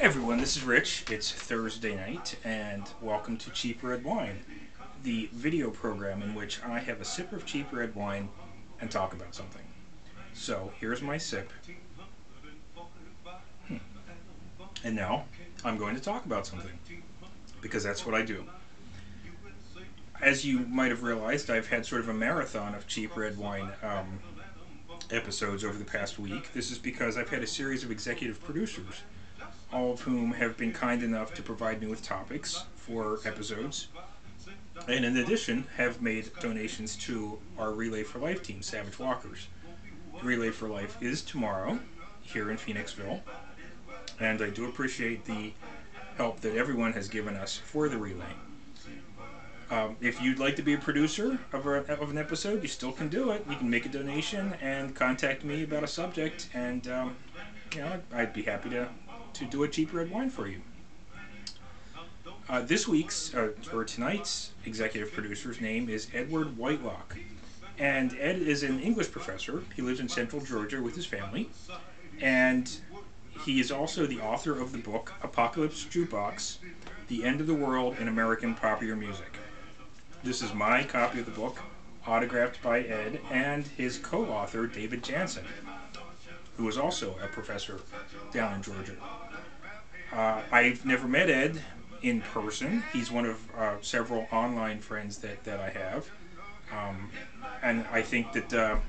Hey everyone, this is Rich. It's Thursday night, and welcome to Cheap Red Wine, the video program in which I have a sip of cheap red wine and talk about something. So here's my sip, and now I'm going to talk about something because that's what I do. As you might have realized, I've had sort of a marathon of cheap red wine episodes over the past week. This is because I've had a series of executive producers, all of whom have been kind enough to provide me with topics for episodes, and in addition have made donations to our Relay for Life team, Savage Walkers. Relay for Life is tomorrow here in Phoenixville, and I do appreciate the help that everyone has given us for the relay. If you'd like to be a producer of an episode, you still can do it. You can make a donation and contact me about a subject, and I'd be happy to do a cheap red wine for you. This week's, or tonight's, executive producer's name is Edward Whitelock. And Ed is an English professor. He lives in central Georgia with his family. And he is also the author of the book Apocalpyse Jukebox, The End of the World in American Popular Music. This is my copy of the book, autographed by Ed and his co-author, David Janssen, who is also a professor down in Georgia. I've never met Ed in person. He's one of several online friends that I have. And I think that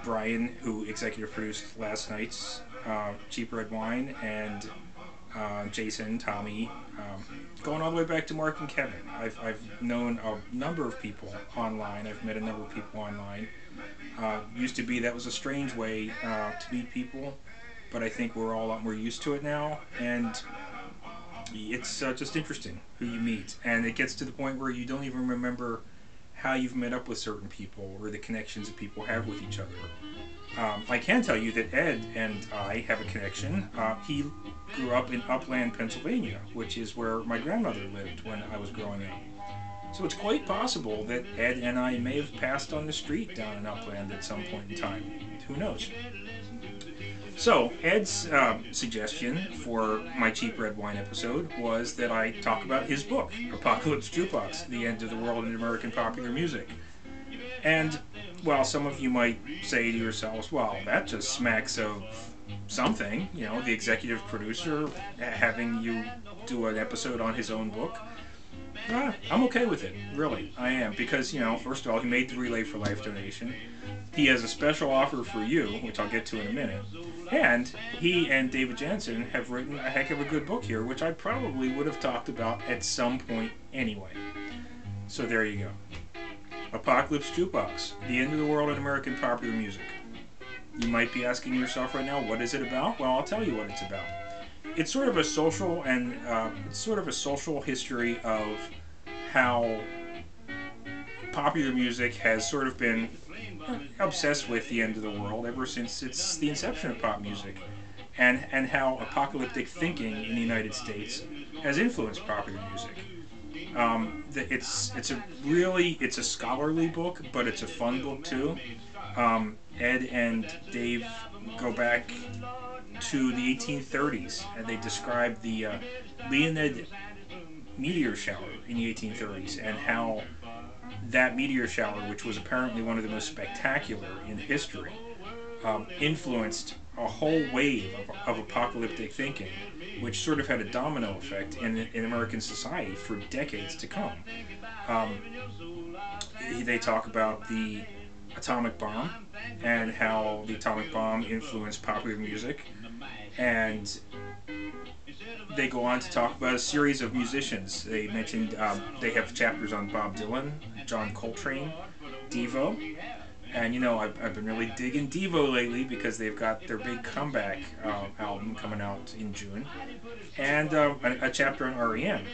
Brian, who executive produced last night's Cheap Red Wine, and Jason, Tommy, going all the way back to Mark and Kevin. I've known a number of people online. I've met a number of people online. Used to be that was a strange way to meet people, but I think we're all a lot more used to it now, and it's just interesting who you meet, and it gets to the point where you don't even remember how you've met up with certain people or the connections that people have with each other. I can tell you that Ed and I have a connection. He grew up in Upland, Pennsylvania, which is where my grandmother lived when I was growing up. So it's quite possible that Ed and I may have passed on the street down in Upland at some point in time. Who knows? So, Ed's suggestion for my Cheap Red Wine episode was that I talk about his book, Apocalpyse Jukebox, The End of the World in American Popular Music. And while some of you might say to yourselves, well, that just smacks of something, the executive producer having you do an episode on his own book, I'm okay with it, really. I am, because, first of all, he made the Relay for Life donation. He has a special offer for you, which I'll get to in a minute. And he and David Janssen have written a heck of a good book here, which I probably would have talked about at some point anyway. So there you go. Apocalpyse Jukebox, The End of the World in American Popular Music. You might be asking yourself right now, what is it about? Well, I'll tell you what it's about. It's sort of a social history of how popular music has sort of been obsessed with the end of the world ever since it's the inception of pop music, and how apocalyptic thinking in the United States has influenced popular music. It's a scholarly book, but it's a fun book too. Ed and Dave go back to the 1830s, and they describe the Leonid meteor shower in the 1830s, and how that meteor shower, which was apparently one of the most spectacular in history, influenced a whole wave of apocalyptic thinking, which sort of had a domino effect in American society for decades to come. They talk about the atomic bomb and how the atomic bomb influenced popular music, and they go on to talk about a series of musicians. They mentioned they have chapters on Bob Dylan, John Coltrane, Devo, and I've been really digging Devo lately because they've got their big comeback album coming out in June, and a chapter on REM,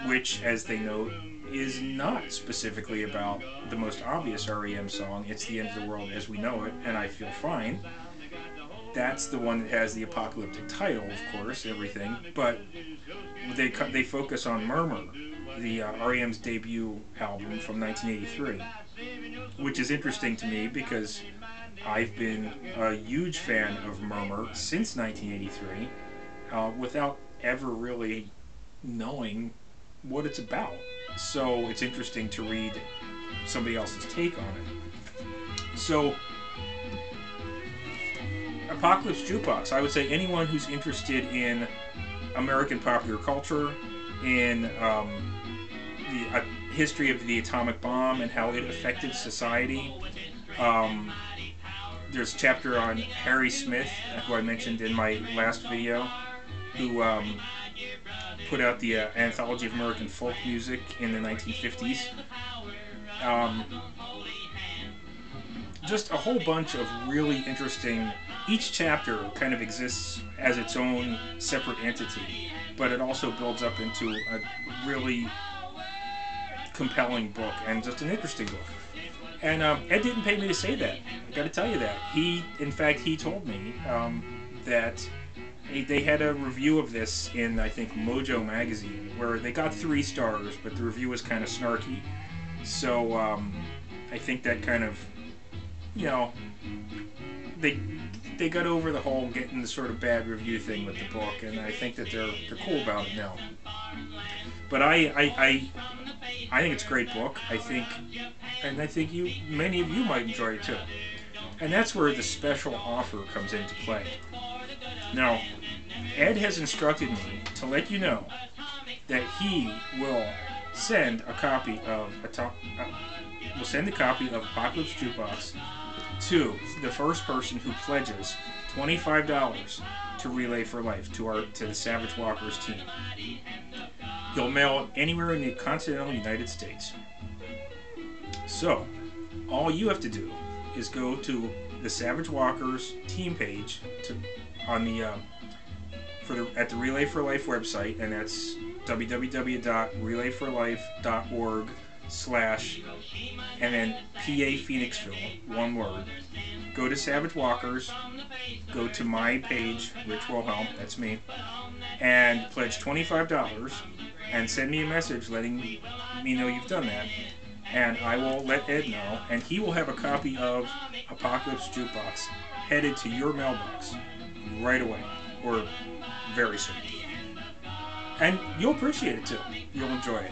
which, as they note, is not specifically about the most obvious REM song. It's The End of the World as We Know It, and I Feel Fine. That's the one that has the apocalyptic title, of course, everything, but they focus on Murmur, the REM's debut album from 1983, which is interesting to me because I've been a huge fan of Murmur since 1983. without ever really knowing what it's about. So it's interesting to read somebody else's take on it. So, Apocalypse Jukebox, I would say anyone who's interested in American popular culture, in the history of the atomic bomb and how it affected society. There's a chapter on Harry Smith, who I mentioned in my last video, who put out the Anthology of American Folk Music in the 1950s. Just a whole bunch of really interesting. Each chapter kind of exists as its own separate entity, but it also builds up into a really compelling book and just an interesting book. And Ed didn't pay me to say that. I got to tell you that. In fact, he told me that they had a review of this in, I think, Mojo magazine, where they got 3 stars, but the review was kind of snarky. So I think that kind of, they got over the whole getting the sort of bad review thing with the book, and I think that they're cool about it now. But I think it's a great book. I think many of you might enjoy it too. And that's where the special offer comes into play. Now, Ed has instructed me to let you know that he will send a copy of Apocalypse Jukebox to the first person who pledges $25 to Relay for Life, to the Savage Walkers team. He'll mail it anywhere in the continental United States. So, all you have to do is go to the Savage Walkers team page at the Relay for Life website, and that's www.relayforlife.org/ and then PA Phoenixville, one word. Go to Savage Walkers, go to my page, Rich Wilhelm, that's me, and pledge $25 and send me a message letting me know you've done that, and I will let Ed know, and he will have a copy of Apocalypse Jukebox headed to your mailbox right away, or very soon. And you'll appreciate it too. You'll enjoy it.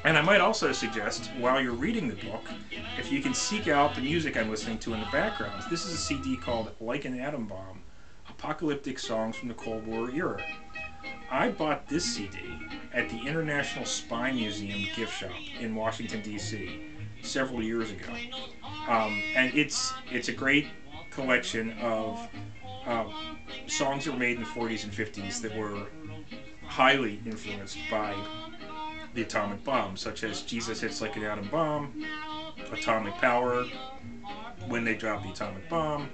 And I might also suggest, while you're reading the book, if you can seek out the music I'm listening to in the background. This is a CD called Like an Atom Bomb, Apocalyptic Songs from the Cold War Era. I bought this CD at the International Spy Museum gift shop in Washington, D.C. several years ago. And it's a great collection of songs that were made in the 40s and 50s that were highly influenced by the atomic bomb, such as Jesus Hits Like an Atom Bomb, Atomic Power, When They Drop the Atomic Bomb,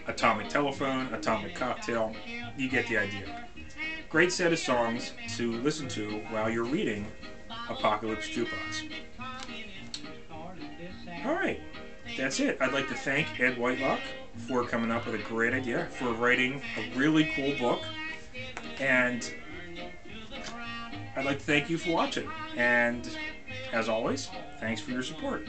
Atomic Telephone, Atomic Cocktail. You get the idea. Great set of songs to listen to while you're reading Apocalypse Jukebox. Alright, that's it. I'd like to thank Ed Whitelock for coming up with a great idea, for writing a really cool book, and I'd like to thank you for watching, and as always, thanks for your support.